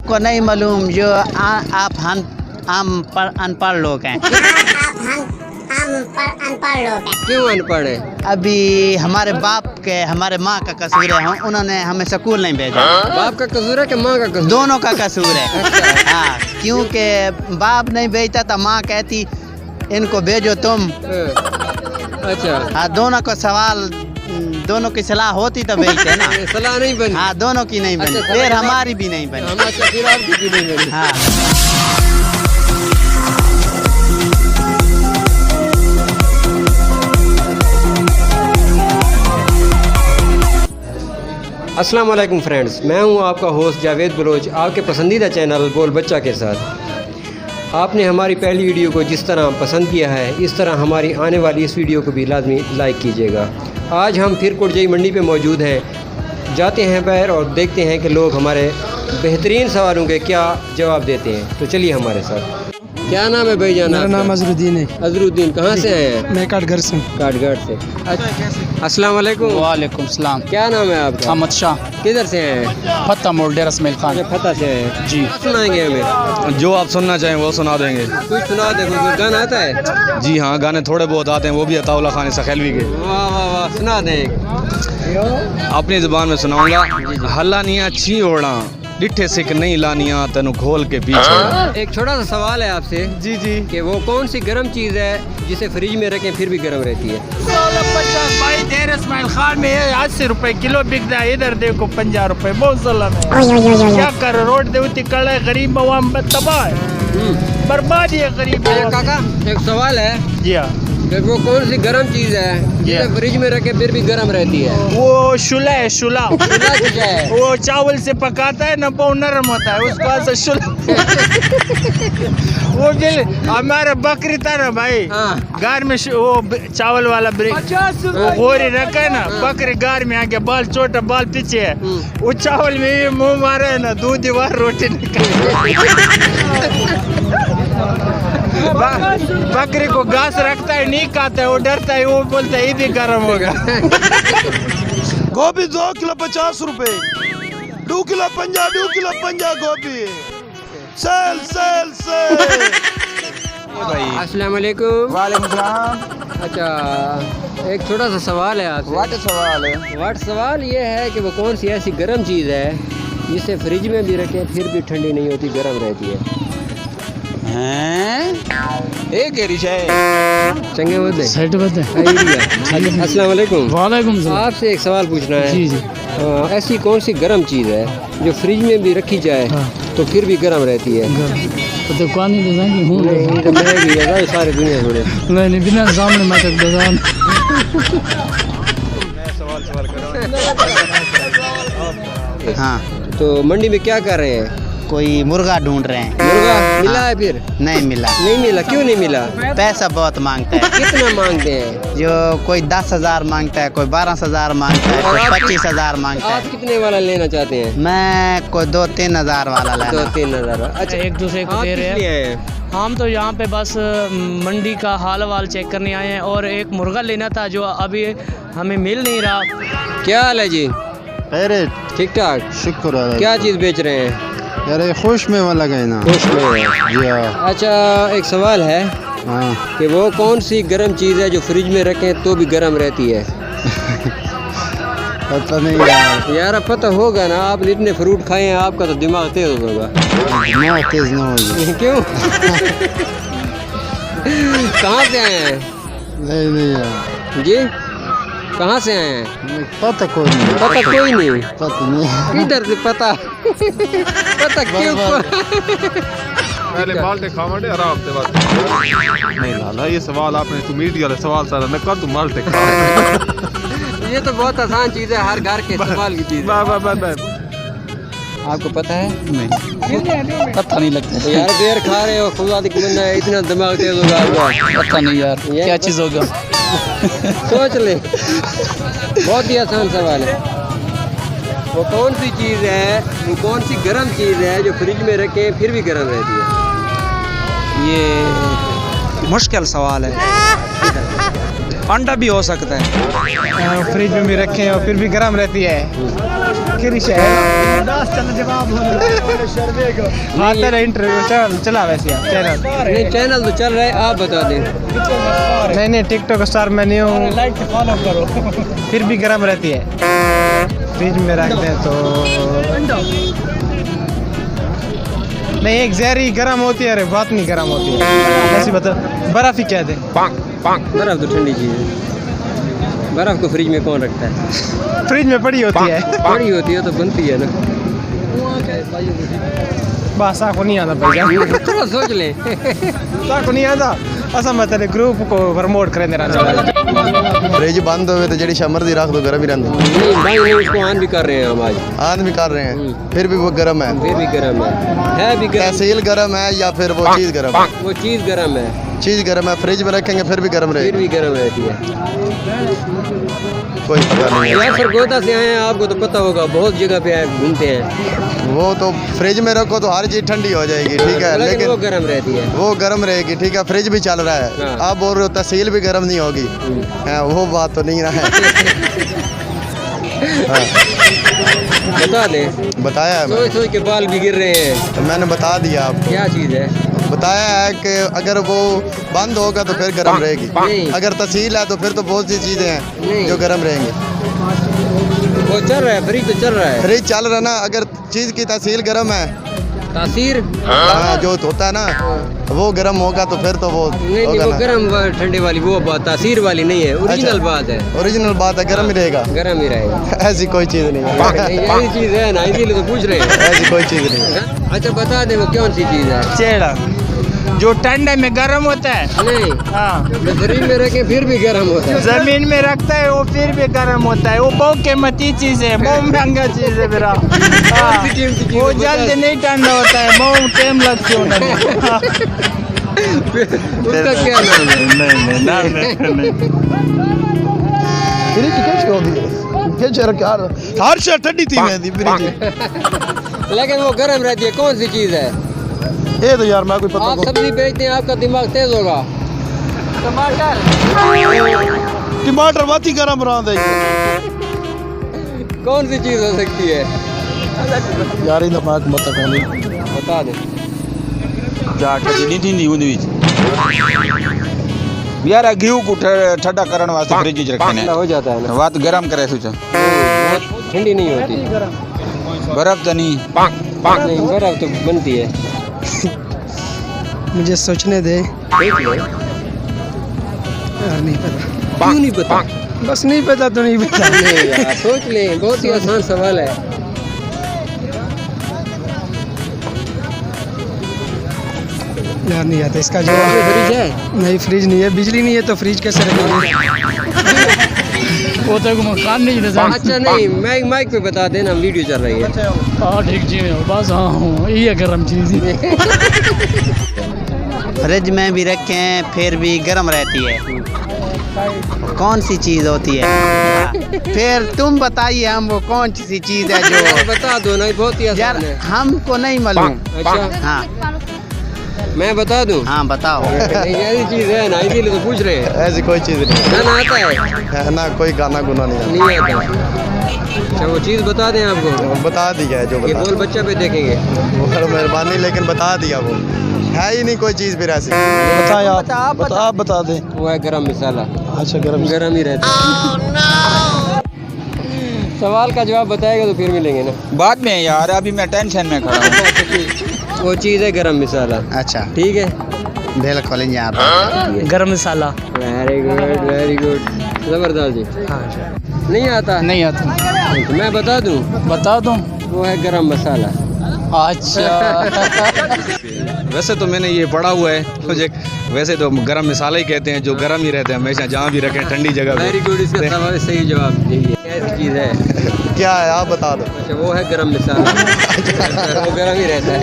आपको नहीं मालूम जो आप अनपढ़ लोग हैं। क्यों अनपढ़ है? अभी हमारे बाप के हमारे माँ का कसूर है, उन्होंने हमें स्कूल नहीं भेजा। बाप का कसूर है कि माँ का कसूर? दोनों का कसूर है। हाँ, क्योंकि बाप नहीं भेजता था, माँ कहती इनको भेजो तुम। अच्छा। हाँ, दोनों को सवाल, दोनों की सलाह होती तो भेजते ना। सलाह नहीं बनी? हाँ, दोनों की नहीं बनी। अच्छा, फिर हमारी भी नहीं बनी। अच्छा, फिर आपकी भी नहीं बनी। हाँ। अस्सलाम वालेकुम फ्रेंड्स, मैं हूं आपका होस्ट जावेद बलोच, आपके पसंदीदा चैनल बोल बच्चा के साथ। आपने हमारी पहली वीडियो को जिस तरह पसंद किया है, इस तरह हमारी आने वाली इस वीडियो को भी लाजमी लाइक कीजिएगा। आज हम फिर कोटजई मंडी पे मौजूद हैं, जाते हैं बाहर और देखते हैं कि लोग हमारे बेहतरीन सवालों के क्या जवाब देते हैं। तो चलिए हमारे साथ। क्या नाम है भाई जान? मेरा नाम अजरुद्दीन है। अजरुद्दीन, कहाँ से आए हैं? मैं काटघर से हूँ। काटघर से। अस्सलाम वालेकुम। वालेकुम सलाम। क्या नाम है आपका? अहमद शाह। किधर से आए हैं? फत्ता मोड़ डेरा इसमाइल खान। फतेह से आए हैं जी। क्या सुनाएंगे हमें? जो आप सुनना चाहें वो सुना देंगे। कुछ सुना दे, कोई गाना आता है? जी हाँ, गाने थोड़े बहुत आते हैं, वो भी अताउल्ला खान सखेलवी के। वाह वाह वाह, सुना दें। अपनी ज़ुबान में सुनाऊंगा। हल्लानियाँ छी ओढ़ा, डिठे सिक नहीं लानिया, तेनू खोल के पीछे। एक छोटा सा सवाल है आपसे। जी जी। कि वो कौन सी गर्म चीज़ है जिसे फ्रिज में रखें फिर भी गर्म रहती है? 50 डेरा इसमाइल खान में 80 रुपए किलो बिकता है, इधर देखो 50 रुपए। बहुत जुल्म है। क्या कर, रोड देवती कड़े गरीब अवाम तबाह है, बर्बादी है गरीब। काका, एक सवाल है। जी हाँ। कि वो कौन सी गर्म चीज़ है जिसे फ्रिज में रखे फिर भी गर्म रहती है? वो शुला है, शुला। शुला क्या है? वो चावल से पकाता है ना, बहुत नरम होता है, उसको ऐसा शुला। वो दिल हमारा बकरी था ना भाई, हाँ। गार में वो चावल वाला वो गोरी रखा है ना, बकरी गार में आगे बाल छोटा, बाल पीछे है। वो चावल में भी मुंह मारा है ना, दूध दीवार रोटी निकल। बकरी को घास रखता है, नहीं खाता है, वो डरता है, वो बोलता है ये भी गर्म होगा। गोभी 2 किलो 50 रुपए, 2 किलो 50 गोभी। Sale sale sale. अस्सलाम वालेकुम। वालेकुम सलाम। अच्छा, एक छोटा सा सवाल है आपसे। व्हाट सवाल है? सवाल ये है कि वो कौन सी ऐसी गर्म चीज़ है जिसे फ्रिज में भी रखें फिर भी ठंडी नहीं होती, गर्म रहती है? एक है चंगे बदे साइड बदे। अस्सलाम वालेकुम। वालेकुम सलाम। आपसे एक सवाल पूछना है। जी जी। ऐसी कौन सी गर्म चीज़ है जो फ्रिज में भी रखी जाए तो फिर भी गर्म रहती है? तो कौन नहीं देंगे हूँ नहीं तो मैं भी है सारी दुनिया थोड़े। नहीं बिना सामने मैं तक दजान। हाँ, तो मंडी में क्या कर रहे हैं? कोई मुर्गा ढूंढ रहे हैं। मुर्गा मिला है? फिर नहीं मिला। नहीं मिला? क्यों नहीं मिला? पैसा बहुत मांगता है। कितना मांगते हैं? जो कोई 10,000 मांगता है, कोई 12,000 मांगता है, कोई 25,000 मांगता आप है। कितने वाला लेना चाहते हैं? मैं कोई 2-3 हजार वाला लेना। 2-3 हज़ार। अच्छा, एक दूसरे को आप दे किस रहे लिए हैं। आए हैं? हम तो यहाँ पे बस मंडी का हाल वाल चेक करने आए हैं और एक मुर्गा लेना था जो अभी हमें मिल नहीं रहा। क्या हाल है जी? अरे ठीक ठाक। शुक्र है। क्या चीज़ बेच रहे हैं? अरे खुश में वाला गए ना। खुश में है। जी हाँ। अच्छा, एक सवाल है हाँ। कि वो कौन सी गर्म चीज़ है जो फ्रिज में रखें तो भी गर्म रहती है? पता नहीं यार। यार अब पता होगा ना, आपने इतने फ्रूट खाए हैं, आपका तो दिमाग तेज होगा। दिमाग तेज ना होगी। क्यों? कहाँ से आए हैं नहीं यार। जी? कहाँ से आए हैं? पता कोई नहीं। पता कोई नहीं? पता नहीं। किधर से पता? पता क्यों? पहले माल्टे खावांडे आराम से बात नहीं लाला, ये सवाल आपने तो मीडिया वाले सवाल सारा न कर, तू माल्टे खा। ये तो बहुत आसान चीज़ है, हर घर के इस्तेमाल की चीज़ है। आपको पता है? नहीं, पता नहीं लगता तो यार देर खा रहे हो, खुदा की बंदा है, इतना दिमाग तेज होगा आपका। पता नहीं यार क्या चीज़ होगा। सोच ले, बहुत ही आसान सवाल है। वो कौन सी चीज़ है, वो कौन सी गर्म चीज़ है जो फ्रिज में रखें फिर भी गर्म रहती है? ये मुश्किल सवाल है। अंडा भी हो सकता है। फ्रिज में भी रखें और फिर भी गर्म रहती है। आखिरी शहर हाँ तेरा इंटरव्यू चला वैसे चैनल नहीं चैनल तो चल रहा है, आप बता दें। नहीं टिकटॉक स्टार मैं नहीं हूँ, लाइक फॉलो करो। फिर भी गर्म रहती है, फ्रिज में रख दें तो नहीं, एक जहरी गर्म होती है, अरे बात नहीं गर्म होती है। ऐसी बता, बर्फ ही कह दे। बर्फ तो ठंडी चीज़ है, बर्फ को फ्रिज में कौन रखता है? फ्रिज में पड़ी होती है, पड़ी होती है तो बनती है ना। बस आपको नहीं आता भाई, थोड़ा सोच ले। आपको नहीं आता असा मतलब ग्रुप को प्रमोट करें देना। फ्रिज बंद होवे तो जेडी शमर दी रख दो गर्म ही रहंदी। नहीं भाई नहीं, उसको ऑन भी कर रहे हैं हम आज, आन भी कर रहे हैं, फिर भी वो गर्म है। फिर भी गर्म है भी गर्म। तहसील गर्म है या फिर वो चीज़ गर्म है? वो चीज़ गर्म है, चीज़ गर्म है, फ्रिज में रखेंगे फिर भी गर्म फिर रहेगी। भी गर्म रहती है। कोई पता नहीं है। यार सरगोदा से आए हैं, आपको तो पता होगा, बहुत जगह पे घूमते हैं। वो तो फ्रिज में रखो तो हर चीज़ ठंडी हो जाएगी, ठीक है, लेकिन वो लेकिन गर्म रहती है। वो गर्म रहेगी, ठीक है, फ्रिज भी चल रहा है। हाँ। आप बोल रहे हो तहसील भी गर्म नहीं होगी, हाँ, वो बात तो नहीं ना है। हाँ, बता दे, बताया है सोच सोच के बाल भी गिर रहे हैं। तो मैंने बता दिया आपको, क्या चीज़ है? बताया है कि अगर वो बंद होगा तो फिर गर्म रहेगी, नहीं। अगर तहसील है तो फिर तो बहुत सी चीज़ें नहीं। हैं जो गर्म रहेंगी। वो चल रहा है, फ्रिज तो चल रहा है। फ्रिज चल रहा है ना, अगर चीज़ की तहसील गर्म है, तासीर हाँ, जो होता है ना वो गर्म होगा तो फिर तो वो नहीं होगा वो ना। गर्म ठंडे वाली वो बात तासीर वाली नहीं है, ओरिजिनल बात है। ओरिजिनल बात है, गर्म ही रहेगा, गर्म ही रहेगा। ऐसी कोई चीज़ नहीं है। यही चीज़ है ना, इसीलिए तो पूछ रहे हैं। ऐसी कोई चीज़ नहीं है। अच्छा बता दे वो कौन सी चीज़ है? चेड़ा जो ठंडे में गर्म होता है, नहीं, हाँ, तो फ्रिज में रखे फिर भी गर्म होता है। जमीन में रखता है वो फिर भी गर्म होता है। वो बहुत कीमती चीज़ है, बहुत महंगा चीज़ है मेरा। हाँ, कीमती चीज़ वो है, बता। जल्द नहीं ठंडा होता है, बहुत टाइम लगती है उन्हें। उसका क्या नाम है? नहीं हर शर्ट ठंडी थी मेरी फ्रिज। लेकिन वो गर्म रहती है, कौन सी चीज़ है? ये तो यार मैं कोई पता आप सब्जी बेचते हैं, आपका दिमाग तेज होगा। टमाटर बाती गर्म रहा दे कौन सी चीज़ हो सकती है? यार ये दिमाग मत कोनी बता दे। नहीं थी उन यार घी को ठंडा करने वास्ते फ्रिज में रखने ठंडा हो जाता है ना, बात गरम करे सोचा बहुत ठंडी नहीं होती। बर्फ तो नहीं नहीं, बर्फ तो बनती है। मुझे सोचने दे, देख लो। यार नहीं पता, क्यों नहीं पता? बस नहीं पता तो नहीं पता। नहीं यार, सोच ले, बहुत ही आसान सवाल है। यार नहीं आता इसका फ्रिज जवाब। है? नहीं फ्रिज नहीं है, बिजली नहीं है तो फ्रिज कैसे रखेंगे? वो तो मकान नहीं है। अच्छा नहीं, माइक पे बता देना, वीडियो चल रही है। हाँ ठीक जी, बस हाँ ये गर्म चीज़ है। फ्रिज में भी रखें फिर भी गर्म रहती है, कौन सी चीज़ होती है? फिर तुम बताइए हमको कौन सी चीज़ है जो बता दो ना, बहुत ही यार आसान है। हमको नहीं मालूम। अच्छा हाँ मैं बता दूं? हाँ बताओ। नहीं ऐसी चीज़ है ना, इसीलिए तो पूछ रहे हैं। ऐसी कोई चीज़ नहीं गाना आता है ना, कोई गाना गुना नहीं नहीं आता। अच्छा वो चीज़ बता दें आपको? है। बता दिया है जो ये बता बोल बच्चा पे देखेंगे। बहुत मेहरबानी, लेकिन बता दिया, वो है ही नहीं कोई चीज़ फिर ऐसी। बताया आप बता दें। वो है गरम मसाला। अच्छा गर्म गरम ही रहता है। सवाल का जवाब बताएगा तो फिर मिलेंगे ना। बाद में यार, अभी मैं टेंशन में खड़ा हूँ। वो चीज़ है गरम मसाला। अच्छा ठीक है, बिल्कुल यहाँ पर गरम मसाला। वेरी गुड जबरदस्त जी। नहीं आता? नहीं आता। तो मैं बता दूं? बता दूं? वो है गरम मसाला। अच्छा। वैसे तो मैंने ये पढ़ा हुआ है मुझे, वैसे तो गरम मसाला ही कहते हैं जो गरम ही रहते हैं हमेशा, जहाँ भी रखें ठंडी जगह पे। वेरी गुड, इसका सवाल सही जवाब यही है। ऐसी चीज़ है। क्या है आप बता दो। अच्छा वो है गरम मसाला। वो गरम ही रहता है।